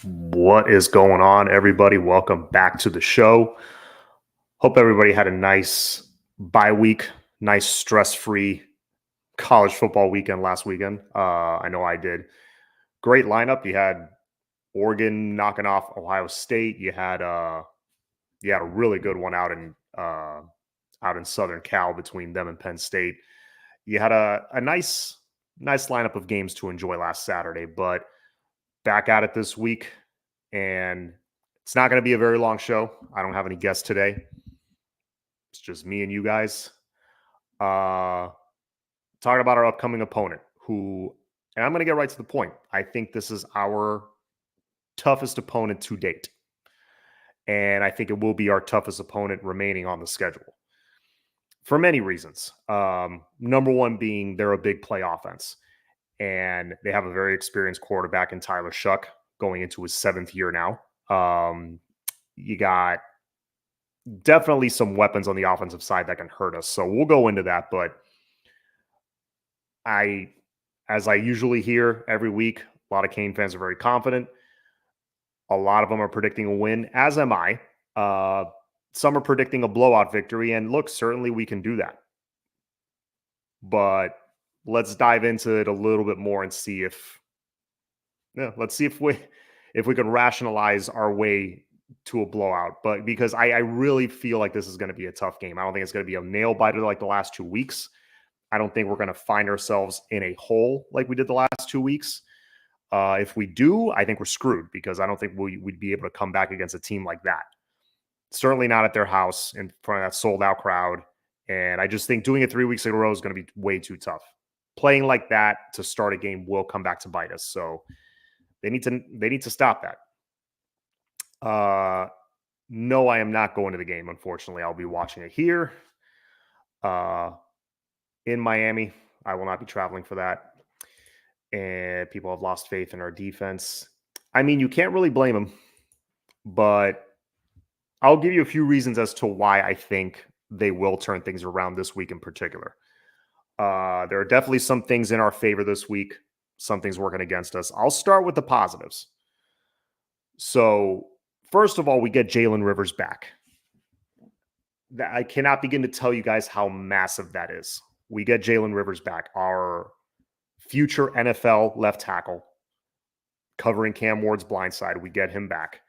What is going on, everybody? Welcome back to the show. Hope everybody had a nice bye week, nice stress-free college football weekend last weekend. I know I did. Great lineup. You had Oregon knocking off Ohio State. You had a really good one out in Southern Cal between them and Penn State. You had a nice lineup of games to enjoy last Saturday, but back at it this week. And it's not going to be a very long show. I don't have any guests today. It's just me and you guys. Talking about our upcoming opponent, and I'm going to get right to the point. I think this is our toughest opponent to date. And I think it will be our toughest opponent remaining on the schedule for many reasons. Number one being they're a big play offense. And they have a very experienced quarterback in Tyler Shuck going into his 7th year now. You got definitely some weapons on the offensive side that can hurt us. So we'll go into that. But as I usually hear every week, a lot of Cane fans are very confident. A lot of them are predicting a win, as am I. Some are predicting a blowout victory. And look, certainly we can do that. But let's dive into it a little bit more and see if we can rationalize our way to a blowout. But because I really feel like this is going to be a tough game. I don't think it's going to be a nail biter like the last 2 weeks. I don't think we're going to find ourselves in a hole like we did the last 2 weeks. If we do, I think we're screwed because I don't think we'd be able to come back against a team like that. Certainly not at their house in front of that sold-out crowd. And I just think doing it 3 weeks in a row is going to be way too tough. Playing like that to start a game will come back to bite us. So they need to stop that. No, I am not going to the game, unfortunately. I'll be watching it here in Miami. I will not be traveling for that. And people have lost faith in our defense. I mean, you can't really blame them, but I'll give you a few reasons as to why I think they will turn things around this week in particular. There are definitely some things in our favor this week, some things working against us. I'll start with the positives. So, first of all, we get Jalen Rivers back. I cannot begin to tell you guys how massive that is. We get Jalen Rivers back, our future NFL left tackle, covering Cam Ward's blind side. We get him back.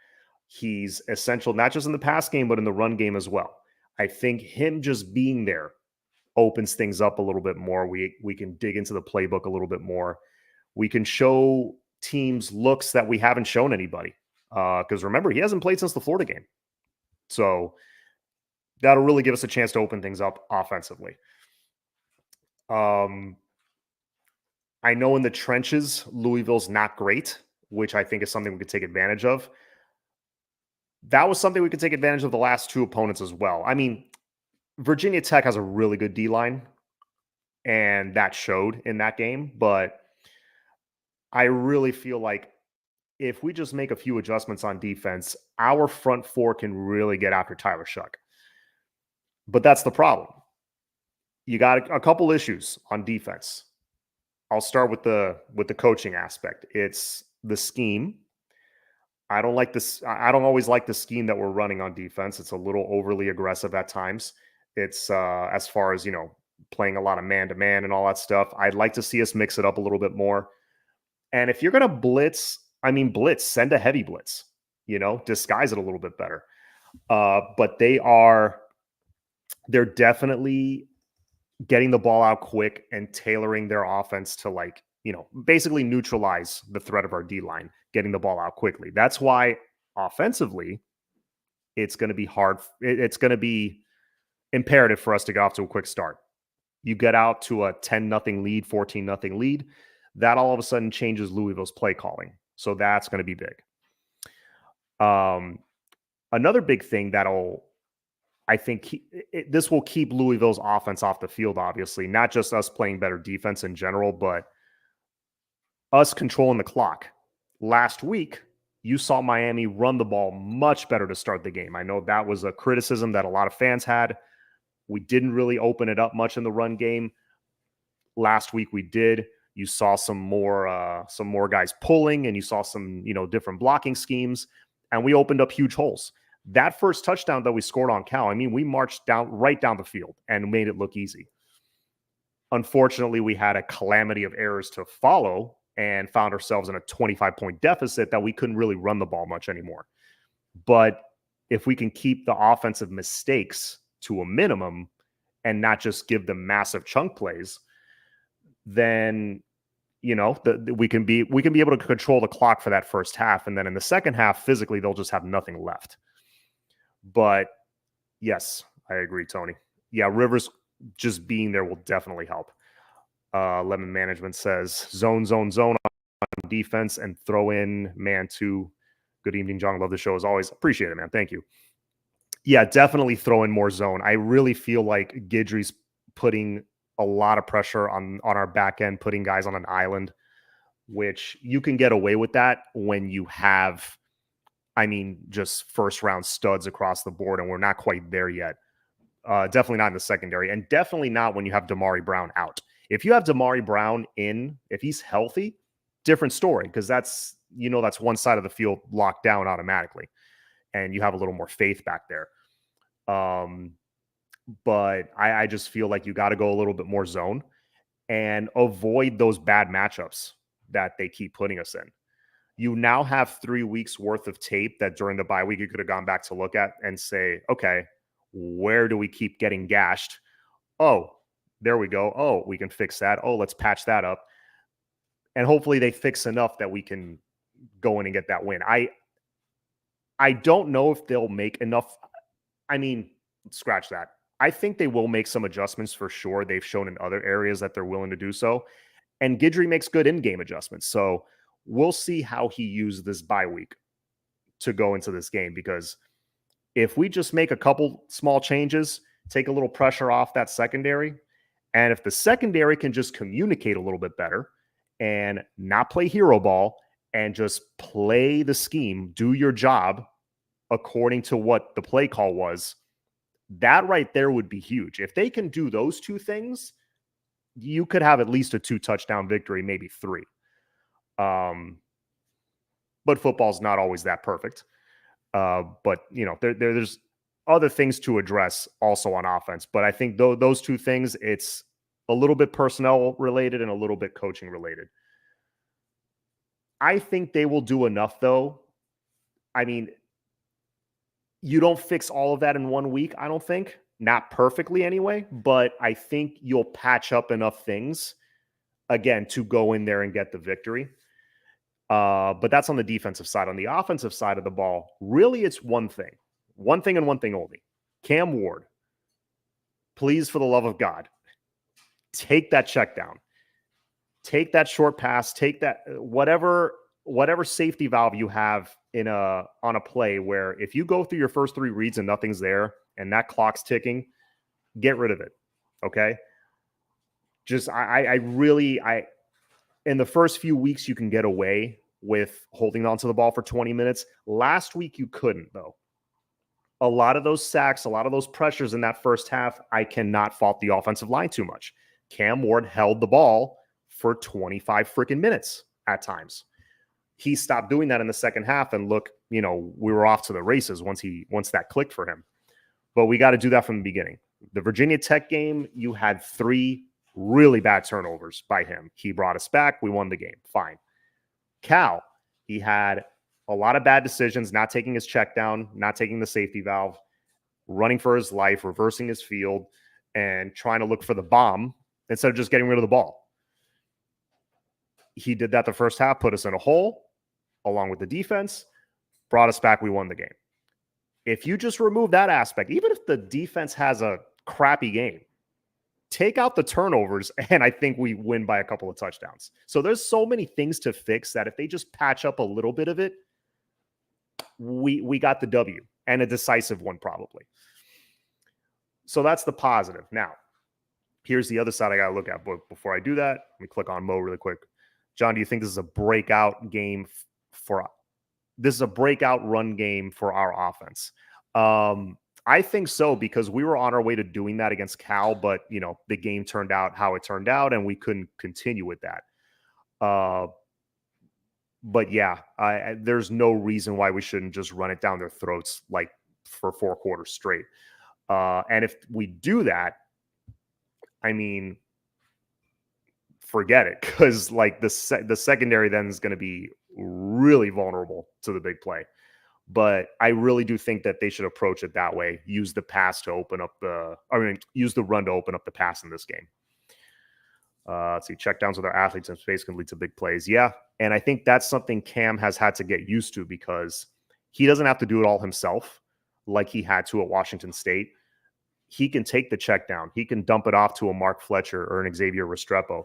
He's essential, not just in the pass game, but in the run game as well. I think him just being there opens things up a little bit more. We can dig into the playbook a little bit more. We can show teams looks that we haven't shown anybody. Because remember, he hasn't played since the Florida game. So that'll really give us a chance to open things up offensively. I know in the trenches, Louisville's not great, which I think is something we could take advantage of. That was something we could take advantage of the last 2 opponents as well. I mean, Virginia Tech has a really good D-line, and that showed in that game. But I really feel like if we just make a few adjustments on defense, our front 4 can really get after Tyler Shuck. But that's the problem. You got a couple issues on defense. I'll start with the coaching aspect. It's the scheme. I don't like this. I don't always like the scheme that we're running on defense. It's a little overly aggressive at times. It's as far as, playing a lot of man-to-man and all that stuff. I'd like to see us mix it up a little bit more. And if you're going to blitz, send a heavy blitz, disguise it a little bit better. But they're definitely getting the ball out quick and tailoring their offense to basically neutralize the threat of our D-line, getting the ball out quickly. That's why offensively, it's going to be hard. It's going to be imperative for us to get off to a quick start. You get out to a 10-0 lead, 14-0 lead, that all of a sudden changes Louisville's play calling. So that's going to be big. Another big thing this will keep Louisville's offense off the field, obviously, not just us playing better defense in general, but us controlling the clock. Last week, you saw Miami run the ball much better to start the game. I know that was a criticism that a lot of fans had. We didn't really open it up much in the run game. Last week we did. You saw some more guys pulling, and you saw some, different blocking schemes, and we opened up huge holes. That first touchdown that we scored on Cal, I mean, we marched right down the field and made it look easy. Unfortunately, we had a calamity of errors to follow and found ourselves in a 25-point deficit that we couldn't really run the ball much anymore. But if we can keep the offensive mistakes to a minimum and not just give them massive chunk plays, then we can be able to control the clock for that first half, and then in the second half, physically, they'll just have nothing left. But yes, I agree, Tony. Yeah, Rivers just being there will definitely help. Lemon Management says zone on defense and throw in man two. Good evening, John. Love the show as always. Appreciate it, man. Thank you. Yeah, definitely throw in more zone. I really feel like Guidry's putting a lot of pressure on our back end, putting guys on an island, which you can get away with that when you have, just first round studs across the board, and we're not quite there yet. Definitely not in the secondary, and definitely not when you have Damari Brown out. If you have Damari Brown in, if he's healthy, different story, because that's one side of the field locked down automatically, and you have a little more faith back there. But I just feel like you got to go a little bit more zone and avoid those bad matchups that they keep putting us in. You now have 3 weeks worth of tape that during the bye week you could have gone back to look at and say, okay, where do we keep getting gashed? Oh, there we go. Oh, we can fix that. Oh, let's patch that up. And hopefully they fix enough that we can go in and get that win. I don't know if they'll make enough. Scratch that. I think they will make some adjustments for sure. They've shown in other areas that they're willing to do so. And Guidry makes good in-game adjustments. So we'll see how he uses this bye week to go into this game, because if we just make a couple small changes, take a little pressure off that secondary, and if the secondary can just communicate a little bit better and not play hero ball and just play the scheme, do your job according to what the play call was, that right there would be huge. If they can do those two things, you could have at least a 2-touchdown victory, maybe 3. But football's not always that perfect. But there's other things to address also on offense. But I think those two things, it's a little bit personnel related and a little bit coaching related. I think they will do enough, though. You don't fix all of that in 1 week, I don't think. Not perfectly anyway, but I think you'll patch up enough things, again, to go in there and get the victory. But that's on the defensive side. On the offensive side of the ball, really it's one thing and one thing only. Cam Ward, please, for the love of God, take that check down. Take that short pass, take that whatever safety valve you have on a play where if you go through your first 3 reads and nothing's there and that clock's ticking, get rid of it. Okay? Just I really in the first few weeks you can get away with holding onto the ball for 20 minutes. Last week you couldn't, though. A lot of those sacks, a lot of those pressures in that first half, I cannot fault the offensive line too much. Cam Ward held the ball for 25 freaking minutes at times. He stopped doing that in the second half, and look, we were off to the races once that clicked for him. But we got to do that from the beginning. The Virginia Tech game, you had 3 really bad turnovers by him. He brought us back. We won the game. Fine. Cal, he had a lot of bad decisions, not taking his check down, not taking the safety valve, running for his life, reversing his field, and trying to look for the bomb instead of just getting rid of the ball. He did that the first half, put us in a hole along with the defense, brought us back. We won the game. If you just remove that aspect, even if the defense has a crappy game, take out the turnovers, and I think we win by a couple of touchdowns. So there's so many things to fix that if they just patch up a little bit of it, we got the W, and a decisive one probably. So that's the positive. Now, here's the other side I got to look at. But before I do that, let me click on Mo really quick. John, do you think this is a breakout game this is a breakout run game for our offense? I think so, because we were on our way to doing that against Cal, but the game turned out how it turned out, and we couldn't continue with that. Uh, but yeah, there's no reason why we shouldn't just run it down their throats like for 4 quarters straight. And if we do that, I mean, forget it, because like the secondary then is going to be really vulnerable to the big play. But I really do think that they should approach it that way. Use the pass to open up use the run to open up the pass in this game. Let's see, checkdowns with our athletes in space can lead to big plays. Yeah, and I think that's something Cam has had to get used to, because he doesn't have to do it all himself like he had to at Washington State. He can take the check down. He can dump it off to a Mark Fletcher or an Xavier Restrepo.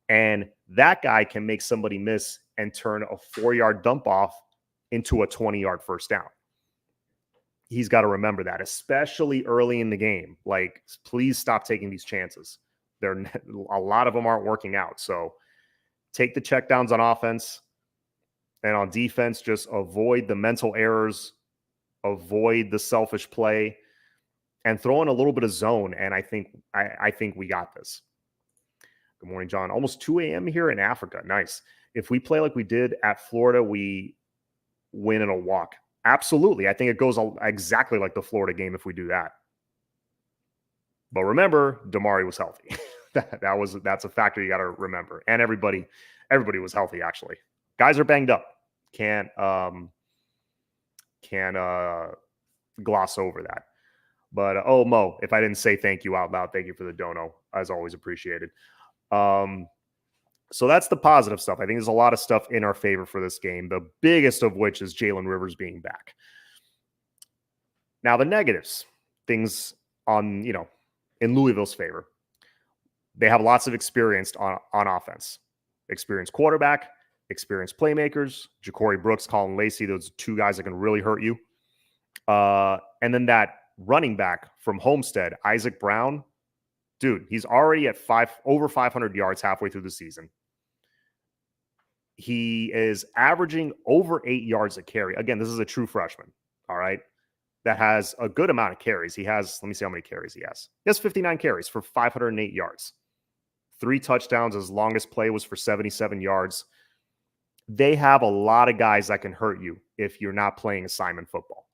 And that guy can make somebody miss and turn a 4-yard dump off into a 20-yard first down. He's got to remember that, especially early in the game. Like, please stop taking these chances. A lot of them aren't working out. So take the checkdowns on offense, and on defense, just avoid the mental errors, avoid the selfish play, and throw in a little bit of zone. And I think we got this. Good morning, John. Almost 2 a.m. here in Africa. Nice. If we play like we did at Florida, we win in a walk. Absolutely. I think it goes exactly like the Florida game if we do that. But remember, Damari was healthy. That's a factor you got to remember. And everybody was healthy, actually. Guys are banged up. Can't gloss over that. But Mo, if I didn't say thank you out loud, thank you for the dono. As always, appreciated. So that's the positive stuff. I think there's a lot of stuff in our favor for this game, the biggest of which is Jalen Rivers being back. Now, the negatives, things on, in Louisville's favor. They have lots of experience on offense. Experienced quarterback, experienced playmakers, Ja'Cory Brooks, Colin Lacey, those 2 guys that can really hurt you. And then that running back from Homestead, Isaac Brown, dude, he's already at over 500 yards halfway through the season. He is averaging over 8 yards a carry. Again, this is a true freshman, all right, that has a good amount of carries. Let me see how many carries he has. He has 59 carries for 508 yards. 3 touchdowns. His longest play was for 77 yards. They have a lot of guys that can hurt you if you're not playing assignment football.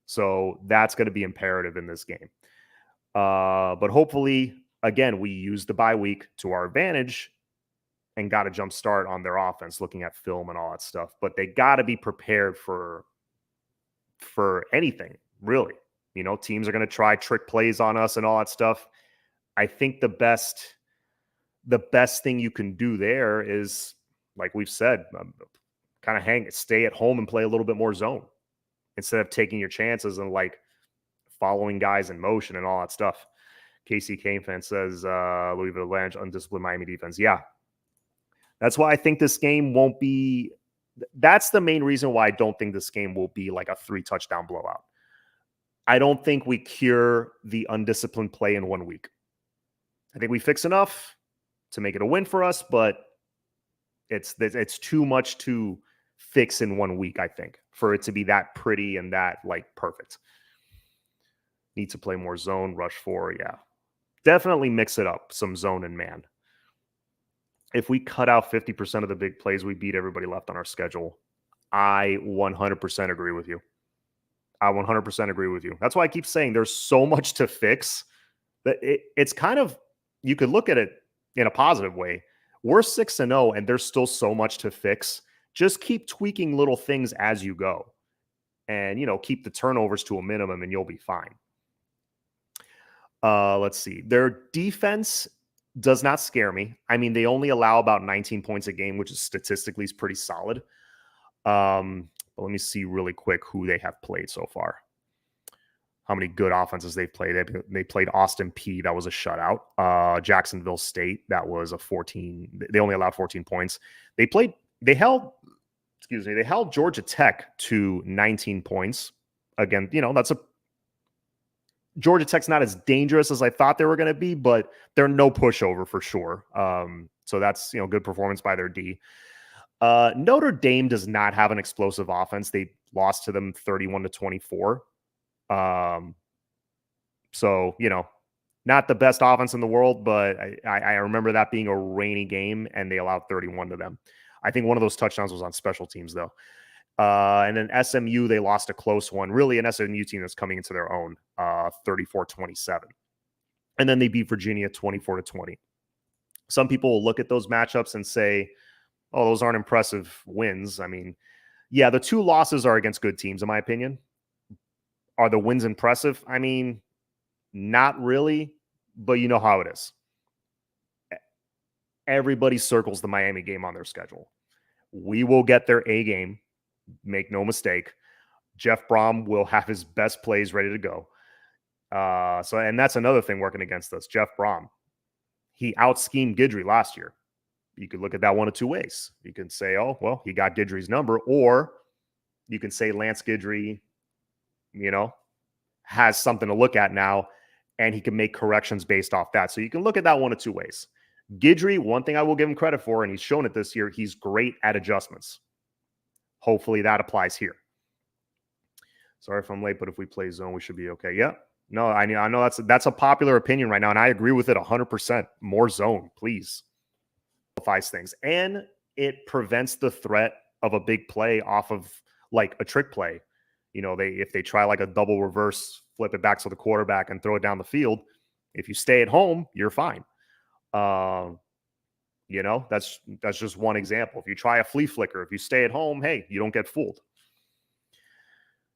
So that's going to be imperative in this game. But hopefully, again, we use the bye week to our advantage and got a jump start on their offense, looking at film and all that stuff. But they got to be prepared for anything, really. Teams are going to try trick plays on us and all that stuff. I think the best thing you can do there is, like we've said, kind of stay at home and play a little bit more zone instead of taking your chances and like following guys in motion and all that stuff. KC Kane fan says Louisville Lange, undisciplined Miami defense. Yeah. That's why I think this game won't be – that's the main reason why I don't think this game will be like a 3-touchdown blowout. I don't think we cure the undisciplined play in 1 week. I think we fix enough to make it a win for us, but it's too much to fix in 1 week, I think, for it to be that pretty and that like perfect. Need to play more zone, rush 4, yeah. Definitely mix it up, some zone and man. If we cut out 50% of the big plays, we beat everybody left on our schedule. I 100% agree with you. I 100% agree with you. That's why I keep saying there's so much to fix that it's kind of, you could look at it in a positive way. We're 6-0 and there's still so much to fix. Just keep tweaking little things as you go and, keep the turnovers to a minimum and you'll be fine. Let's see. Their defense does not scare me. I mean, they only allow about 19 points a game, which is statistically is pretty solid. But let me see really quick who they have played so far. How many good offenses they've played. They played Austin Peay. That was a shutout. Jacksonville State. That was a 14. They only allowed 14 points. They held Georgia Tech to 19 points. Again, Georgia Tech's not as dangerous as I thought they were going to be, but they're no pushover for sure. So that's, good performance by their D. Notre Dame does not have an explosive offense. They lost to them 31-24. So, Not the best offense in the world, but I remember that being a rainy game, and they allowed 31 to them. I think one of those touchdowns was on special teams, though. And then SMU, they lost a close one. Really an SMU team that's coming into their own, 34-27. And then they beat Virginia 24-20. Some people will look at those matchups and say, oh, those aren't impressive wins. I mean, yeah, the two losses are against good teams, in my opinion. Are the wins impressive? I mean, not really, but you know how it is. Everybody circles the Miami game on their schedule. We will get their A game. Make no mistake. Jeff Brom will have his best plays ready to go. And that's another thing working against us. Jeff Brom, he out-schemed Guidry last year. You could look at that one of two ways. You can say, oh, well, he got Guidry's number, or you can say Lance Guidry, has something to look at now, and he can make corrections based off that. So you can look at that one of two ways. Guidry, one thing I will give him credit for, and he's shown it this year, he's great at adjustments. Hopefully that applies here. Sorry if I'm late, but if we play zone, we should be okay. Yeah. No, I know that's a popular opinion right now, and I agree with it 100%. More zone, please. Simplifies things, and it prevents the threat of a big play off of like a trick play. If they try like a double reverse, flip it back to the quarterback and throw it down the field, if you stay at home, you're fine. That's just one example. If you try a flea flicker, if you stay at home, hey, you don't get fooled.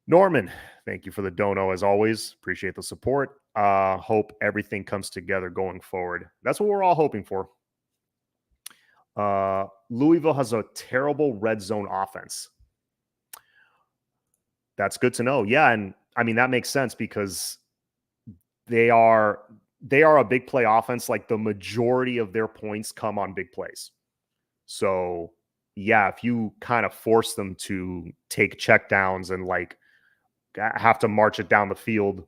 Norman, thank you for the dono as always. Appreciate the support. Hope everything comes together going forward. That's what we're all hoping for. Louisville has a terrible red zone offense. That's good to know. Yeah, and I mean that makes sense because they are a big play offense. Like the majority of their points come on big plays. So yeah, if you kind of force them to take checkdowns and like have to march it down the field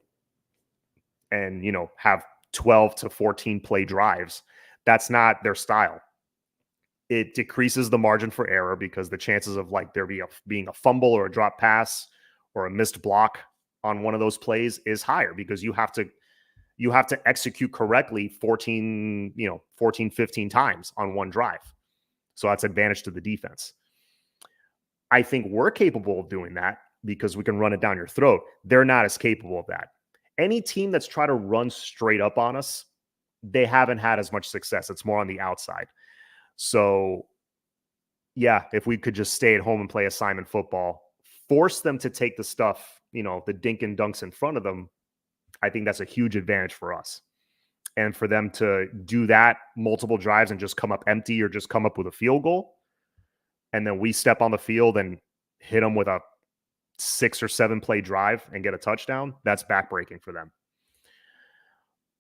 and, have 12 to 14 play drives, that's not their style. It decreases the margin for error because the chances of like there being a fumble or a drop pass or a missed block on one of those plays is higher because you have to execute correctly 14, 15 times on one drive. So that's advantage to the defense. I think we're capable of doing that because we can run it down your throat. They're not as capable of that. Any team that's tried to run straight up on us, they haven't had as much success. It's more on the outside. So, yeah, if we could just stay at home and play assignment football, force them to take the stuff, the dink and dunks in front of them, I think that's a huge advantage for us. And for them to do that multiple drives and just come up empty or just come up with a field goal, and then we step on the field and hit them with a 6 or 7 play drive and get a touchdown, that's backbreaking for them.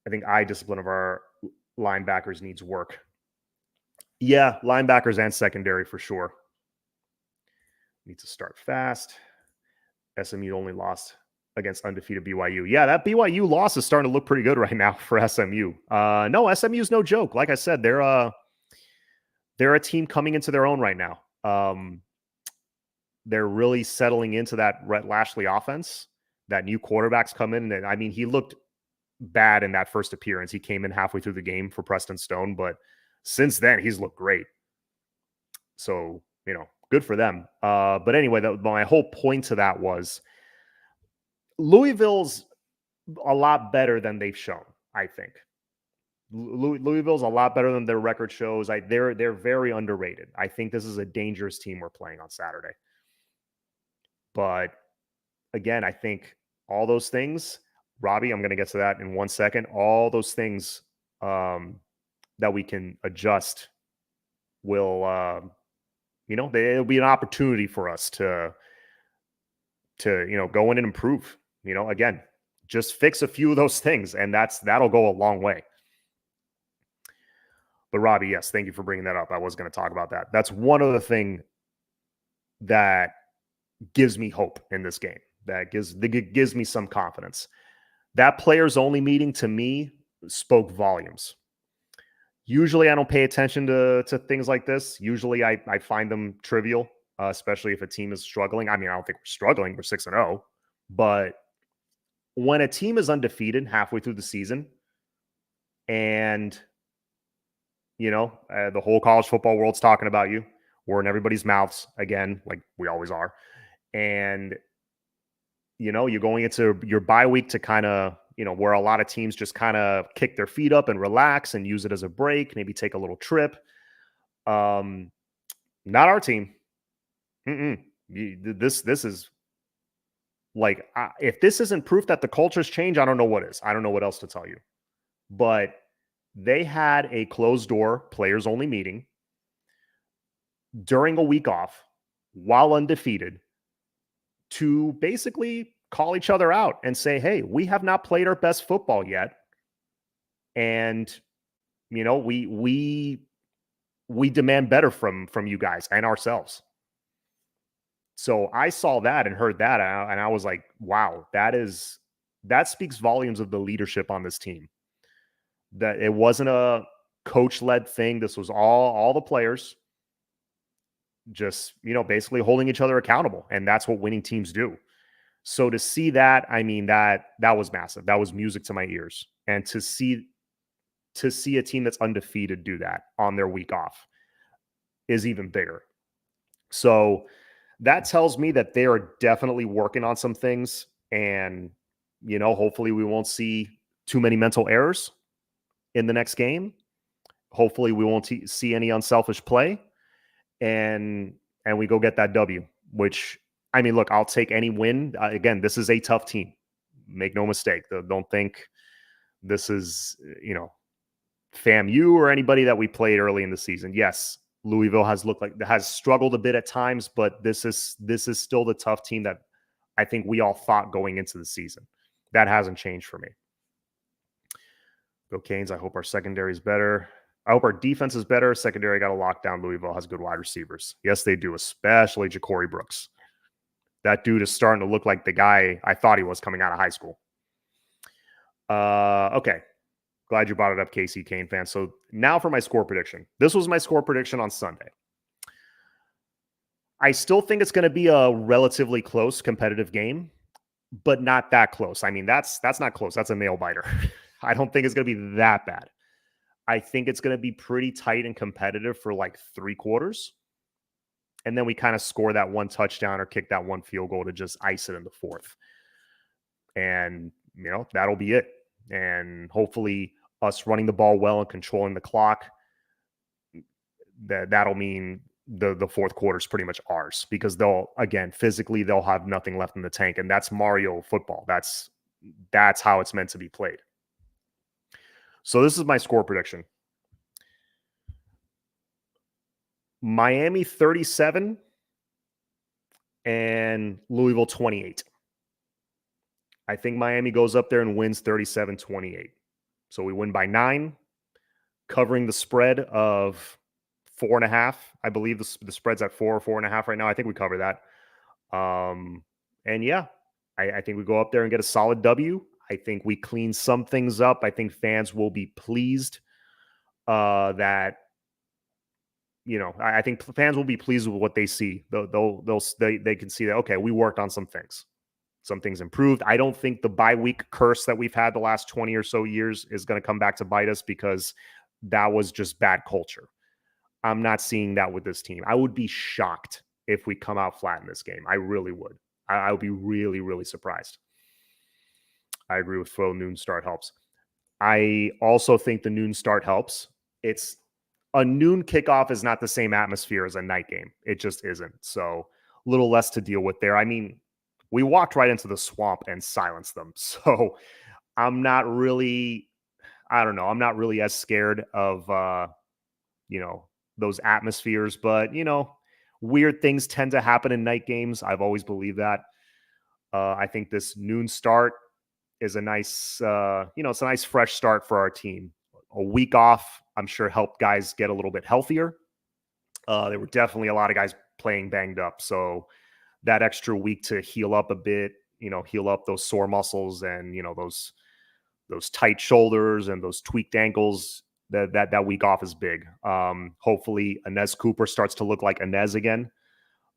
I think eye discipline of our linebackers needs work. Yeah, linebackers and secondary for sure. Need to start fast. SMU only lost against undefeated BYU. Yeah, that BYU loss is starting to look pretty good right now for SMU. No, SMU's no joke. Like I said, they're a team coming into their own right now. They're really settling into that Rhett Lashley offense. That new quarterback's come in. And I mean, he looked bad in that first appearance. He came in halfway through the game for Preston Stone, but since then, he's looked great. So, good for them. But anyway, my whole point to that was Louisville's a lot better than they've shown, I think. Louisville's a lot better than their record shows. They're very underrated. I think this is a dangerous team we're playing on Saturday. But again, I think all those things, Robbie, I'm going to get to that in 1 second. All those things that we can adjust will, it'll be an opportunity for us to go in and improve. Again, just fix a few of those things, and that'll go a long way. But Robbie, yes, thank you for bringing that up. I was going to talk about that. That's one other thing that gives me hope in this game. That gives me some confidence. That players only meeting to me spoke volumes. Usually I don't pay attention to things like this. Usually I find them trivial, especially if a team is struggling. I mean, I don't think we're struggling. We're 6-0. But when a team is undefeated halfway through the season, And, the whole college football world's talking about you. We're in everybody's mouths again, like we always are. And, you're going into your bye week to kind of, where a lot of teams just kind of kick their feet up and relax and use it as a break, maybe take a little trip. Not our team. This is like, if this isn't proof that the culture's changed, I don't know what is. I don't know what else to tell you. But they had a closed door players only meeting during a week off while undefeated to basically call each other out and say, hey, we have not played our best football yet. And, we demand better from you guys and ourselves. So I saw that and heard that, and I was like, wow, that speaks volumes of the leadership on this team. That it wasn't a coach-led thing. This was all the players just, basically holding each other accountable. And that's what winning teams do. So to see that, I mean, that was massive. That was music to my ears. And to see a team that's undefeated do that on their week off is even bigger. So that tells me that they are definitely working on some things. And, hopefully we won't see too many mental errors in the next game. Hopefully we won't see any unselfish play. And we go get that W, which, I mean, look, I'll take any win. Again, this is a tough team. Make no mistake. Don't think this is, FAMU or anybody that we played early in the season. Yes, Louisville has struggled a bit at times, but this is still the tough team that I think we all thought going into the season. That hasn't changed for me. Go Canes. I hope our secondary is better. I hope our defense is better. Secondary got a lockdown. Louisville has good wide receivers. Yes, they do, especially Ja'Cory Brooks. That dude is starting to look like the guy I thought he was coming out of high school. Okay. Glad you brought it up, KC Kane fan. So now for my score prediction. This was my score prediction on Sunday. I still think it's going to be a relatively close competitive game, but not that close. I mean, that's not close. That's a nail biter. I don't think it's going to be that bad. I think it's going to be pretty tight and competitive for like 3 quarters. And then we kind of score that one touchdown or kick that one field goal to just ice it in the 4th. And, that'll be it. And hopefully us running the ball well and controlling the clock, that'll mean the 4th quarter is pretty much ours, because physically they'll have nothing left in the tank. And that's Mario football. That's how it's meant to be played. So this is my score prediction. Miami 37 and Louisville 28. I think Miami goes up there and wins 37-28. So we win by 9, covering the spread of 4.5. I believe the spread's at 4 or 4.5 right now. I think we cover that. And yeah, I think we go up there and get a solid W. I think we clean some things up. I think fans will be pleased that, I think fans will be pleased with what they see. They can see that, okay, we worked on some things. Some things improved. I don't think the bye week curse that we've had the last 20 or so years is going to come back to bite us, because that was just bad culture. I'm not seeing that with this team. I would be shocked if we come out flat in this game. I really would. I would be really, really surprised. I agree with Phil. Noon start helps. I also think the noon start helps. It's a noon kickoff is not the same atmosphere as a night game. It just isn't. So a little less to deal with there. I mean, we walked right into the swamp and silenced them. So I'm not really as scared of, those atmospheres. But, weird things tend to happen in night games. I've always believed that. I think this noon start is a nice, it's a nice fresh start for our team. A week off, I'm sure, helped guys get a little bit healthier. There were definitely a lot of guys playing banged up. So that extra week to heal up a bit, heal up those sore muscles and, those tight shoulders and those tweaked ankles, that week off is big. Hopefully Inez Cooper starts to look like Inez again.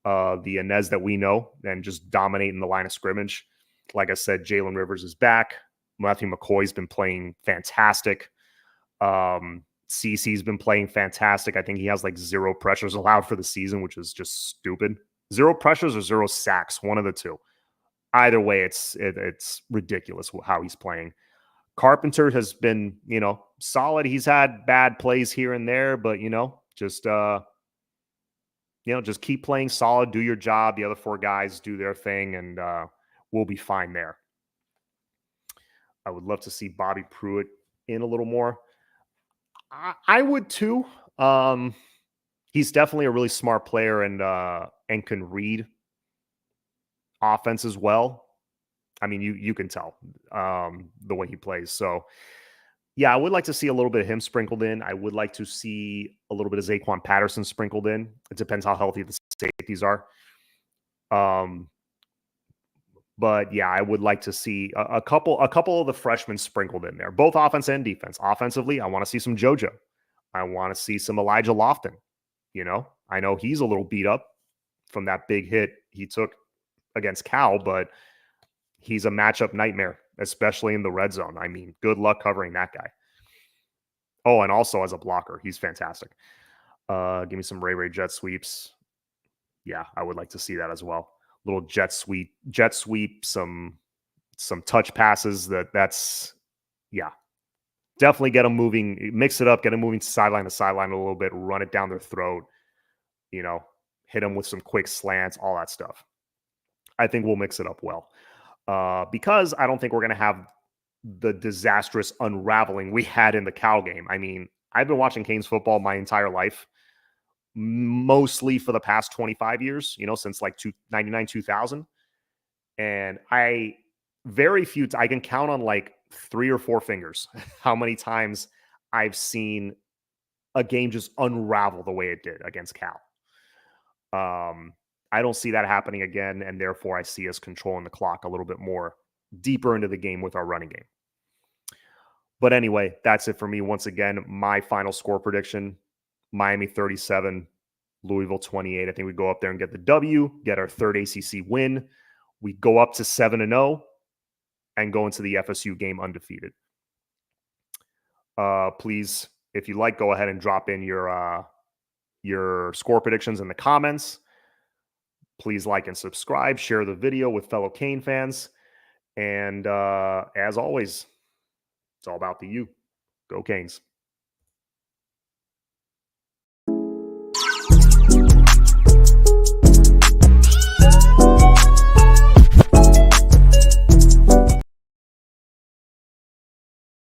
The Inez that we know, and just dominating the line of scrimmage. Like I said, Jalen Rivers is back. Matthew McCoy's been playing fantastic. CC's been playing fantastic. I think he has like 0 pressures allowed for the season, which is just stupid. 0 pressures or 0 sacks, one of the two. Either way, it's ridiculous how he's playing. Carpenter has been, solid. He's had bad plays here and there, but just keep playing solid, do your job. The other 4 guys do their thing, and we'll be fine there. I would love to see Bobby Pruitt in a little more. I would too. He's definitely a really smart player and can read offense as well. I mean, you can tell the way he plays. So, yeah, I would like to see a little bit of him sprinkled in. I would like to see a little bit of Zaquan Patterson sprinkled in. It depends how healthy the safeties are. But yeah, I would like to see a couple of the freshmen sprinkled in there, both offense and defense. Offensively, I want to see some JoJo. I want to see some Elijah Lofton. I know he's a little beat up from that big hit he took against Cal, but he's a matchup nightmare, especially in the red zone. I mean, good luck covering that guy. Oh, and also as a blocker, he's fantastic. Give me some Ray jet sweeps. Yeah, I would like to see that as well. Little jet sweep, some touch passes. That's definitely get them moving. Mix it up, get them moving sideline to sideline a little bit. Run it down their throat. Hit them with some quick slants, all that stuff. I think we'll mix it up well. Because I don't think we're going to have the disastrous unraveling we had in the Cal game. I mean, I've been watching Canes football my entire life, mostly for the past 25 years, since like 99, 2000. And I can count on like 3 or 4 fingers how many times I've seen a game just unravel the way it did against Cal. I don't see that happening again, and therefore I see us controlling the clock a little bit more deeper into the game with our running game. But anyway, that's it for me. Once again, my final score prediction, Miami 37, Louisville 28. I think we go up there and get the W, get our 3rd ACC win. We go up to 7-0 and go into the FSU game undefeated. Please, if you like, go ahead and drop in your score predictions in the comments. Please like and subscribe. Share the video with fellow Cane fans. And as always, it's all about the U. Go Canes.